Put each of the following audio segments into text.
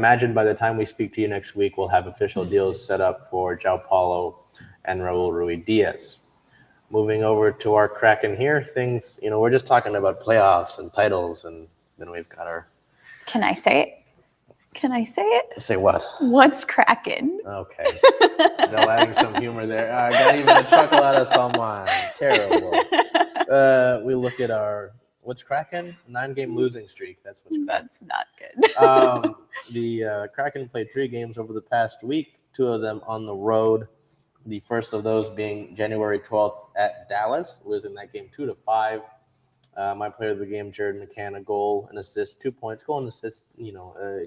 Imagine by the time we speak to you next week, we'll have official deals set up for João Paulo and Raul Ruidiaz. Moving over to our Kraken here, things, we're just talking about playoffs and titles, and then we've got our... Can I say it? Say what? What's Kraken? Okay. Adding some humor there. I got even a chuckle out of someone. Terrible. We look at our... What's Kraken? 9-game losing streak. That's what's Kraken. That's not good. The Kraken played 3 games over the past week, 2 of them on the road. The first of those being January 12th at Dallas, losing that game 2-5. My player of the game, Jordan Eberle, a goal, an assist, 2 points, goal and assist,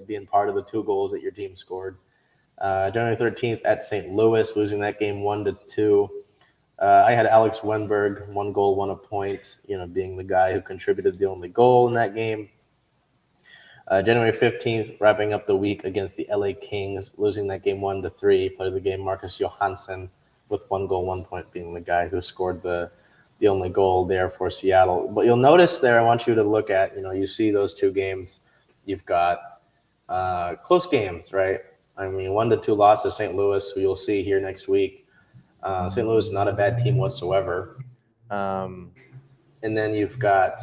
being part of the 2 goals that your team scored. January 13th at St. Louis, losing that game 1-2. I had Alex Wenberg, 1 goal, 1 point, being the guy who contributed the only goal in that game. January 15th, wrapping up the week against the LA Kings, losing that game 1-3. Player of the game, Marcus Johansson, with 1 goal, 1 point, being the guy who scored the only goal there for Seattle. But you'll notice there, I want you to look at, you see those 2 games. You've got close games, right? I mean, 1-2 loss to St. Louis, who you'll see here next week. St. Louis is not a bad team whatsoever. And then you've got,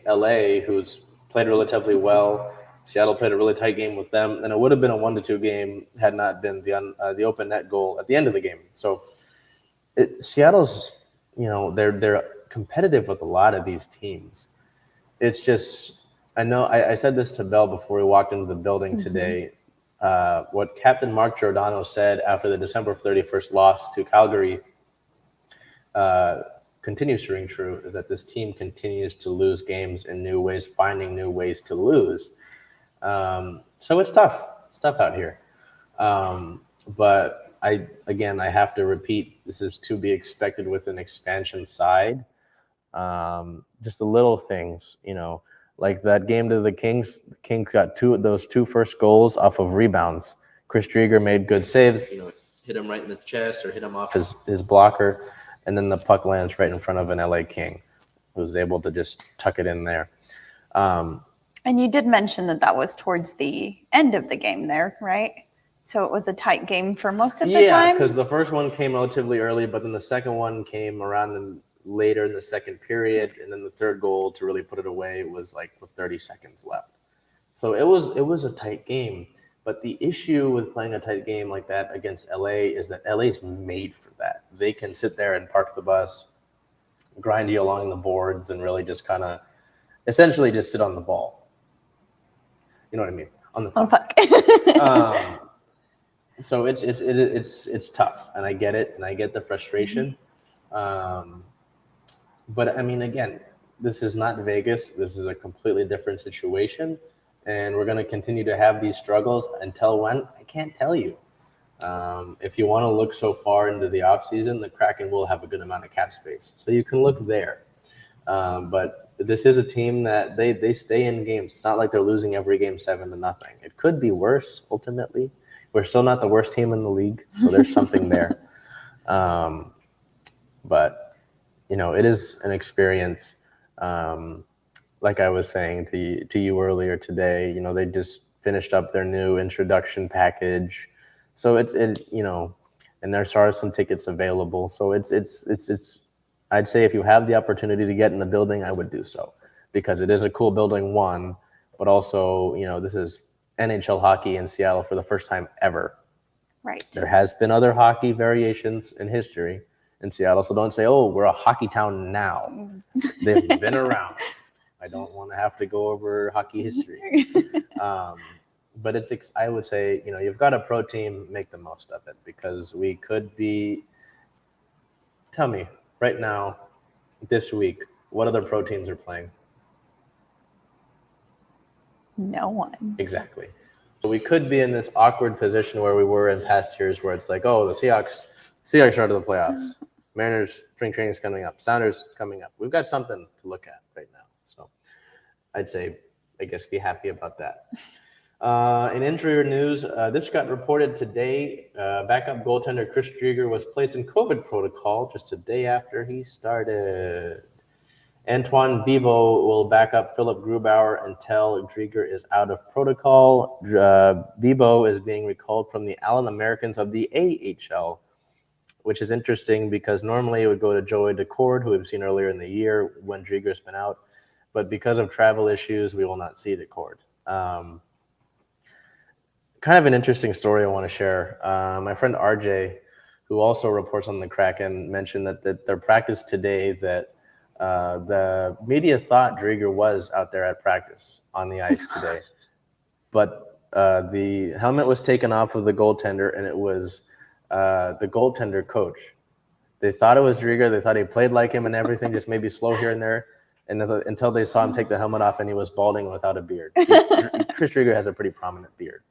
LA, who's played relatively well. Seattle played a really tight game with them, and it would have been a 1-2 game had not been the open net goal at the end of the game. So Seattle's, they're competitive with a lot of these teams. It's just, I know I said this to Bel before we walked into the building today. What Captain Mark Giordano said after the December 31st loss to Calgary continues to ring true, is that this team continues to lose games in new ways, finding new ways to lose. So it's tough. It's tough out here. But I have to repeat, this is to be expected with an expansion side. Just the little things, like that game to the Kings. The Kings got those 2 first goals off of rebounds. Chris Drieger made good saves, hit him right in the chest or hit him off his blocker, and then the puck lands right in front of an LA King, who's able to just tuck it in there. And you did mention that was towards the end of the game there, right? So it was a tight game for most of the time? Yeah, because the first one came relatively early, but then the second one came around later in the second period, and then the third goal to really put it away was like with 30 seconds left. So it was a tight game. But the issue with playing a tight game like that against LA is that LA is made for that. They can sit there and park the bus, grind you along the boards, and really just kind of essentially just sit on the ball. You know what I mean? On the puck. So it's tough, and I get it, and I get the frustration. But I mean, again, this is not Vegas. This is a completely different situation, and we're going to continue to have these struggles until when? I can't tell you. If you want to look so far into the offseason, the Kraken will have a good amount of cap space, so you can look there. But this is a team that they stay in games. It's not like they're losing every game 7-0. It could be worse ultimately. We're still not the worst team in the league, so there's something there. But, it is an experience. Like I was saying to you earlier today, they just finished up their new introduction package. So and there are some tickets available. So it's I'd say if you have the opportunity to get in the building, I would do so, because it is a cool building, one, but also, this is NHL hockey in Seattle for the first time ever. Right. There has been other hockey variations in history in Seattle, so don't say, oh, we're a hockey town now. They've been around. I don't want to have to go over hockey history. But I would say, you've got a pro team, make the most of it, because we could be, tell me, right now, this week, what other pro teams are playing? No one. Exactly. So we could be in this awkward position where we were in past years, where it's like, oh, the Seahawks are out of the playoffs. Mariners spring training is coming up. Sounders coming up. We've got something to look at right now. So I'd say, I guess, be happy about that. In injury news, this got reported today. Backup goaltender Chris Drieger was placed in COVID protocol just a day after he started. Antoine Bibeau will back up Philip Grubauer until Drieger is out of protocol. Bibeau is being recalled from the Allen Americans of the AHL, which is interesting because normally it would go to Joey Decord, who we've seen earlier in the year when Drieger's been out. But because of travel issues, we will not see Decord. Kind of an interesting story I want to share. My friend RJ, who also reports on the Kraken, mentioned that their practice today that the media thought Drieger was out there at practice on the ice today, but the helmet was taken off of the goaltender, and it was the goaltender coach. They thought it was Drieger. They thought he played like him and everything, just maybe slow here and there, and until they saw him take the helmet off and he was balding without a beard. Chris Drieger has a pretty prominent beard.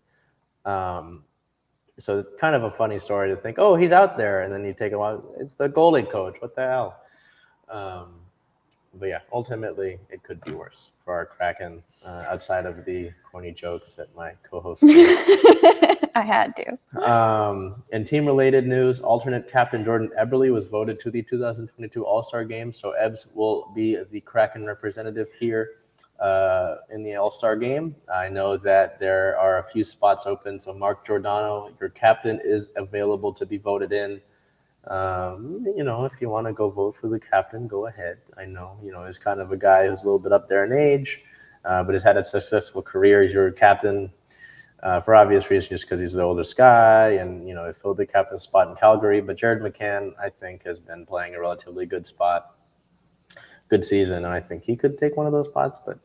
So it's kind of a funny story to think, oh, he's out there, and then you take him out. It's the goalie coach. What the hell? But yeah, ultimately, it could be worse for our Kraken outside of the corny jokes that my co-host made. I had to. In team-related news, alternate captain Jordan Eberle was voted to the 2022 All-Star Game, so Ebs will be the Kraken representative here in the All-Star Game. I know that there are a few spots open, so Mark Giordano, your captain, is available to be voted in. If you want to go vote for the captain, go ahead. I know, he's kind of a guy who's a little bit up there in age, but has had a successful career. He's your captain for obvious reasons, just because he's the oldest guy, and, he filled the captain spot in Calgary. But Jared McCann, I think, has been playing a relatively good season, and I think he could take one of those spots. But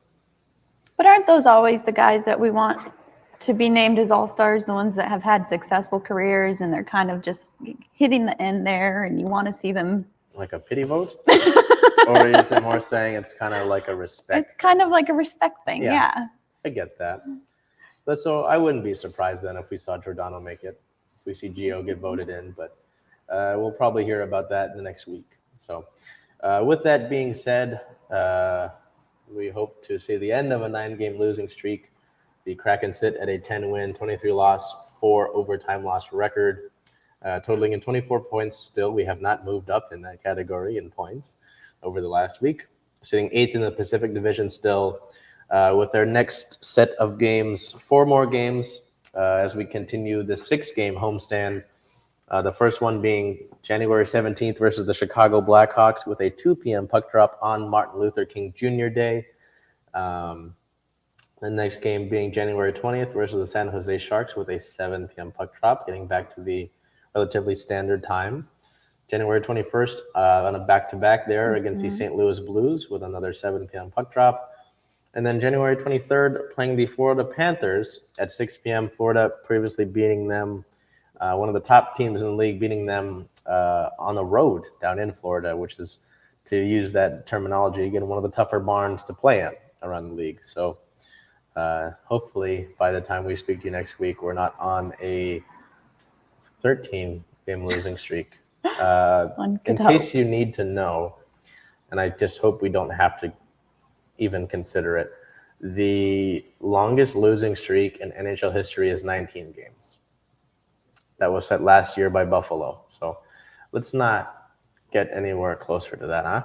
aren't those always the guys that we want to be named as all-stars, the ones that have had successful careers and they're kind of just hitting the end there and you want to see them? Like a pity vote? Or is it more saying it's kind of like a respect It's kind of like a respect thing, yeah. I get that. But so I wouldn't be surprised then if we saw Giordano make it, if we see Gio get voted in, but we'll probably hear about that in the next week. So with that being said, we hope to see the end of a 9-game losing streak. The Kraken sit at a 10-win, 23-loss, 4 overtime loss record, totaling in 24 points still. We have not moved up in that category in points over the last week. Sitting 8th in the Pacific Division still, with their next set of games, 4 more games, as we continue the 6-game homestand. The first one being January 17th versus the Chicago Blackhawks with a 2 p.m. puck drop on Martin Luther King Jr. Day. The next game being January 20th versus the San Jose Sharks with a 7 p.m. puck drop, getting back to the relatively standard time. January 21st on a back-to-back there against the St. Louis Blues with another 7 p.m. puck drop. And then January 23rd playing the Florida Panthers at 6 p.m. Florida previously beating them, one of the top teams in the league, beating them on the road down in Florida, which is, to use that terminology, again, one of the tougher barns to play in around the league. So hopefully by the time we speak to you next week, we're not on a 13-game losing streak. In case you need to know, and I just hope we don't have to even consider it, the longest losing streak in NHL history is 19 games. That was set last year by Buffalo. So let's not get anywhere closer to that, huh?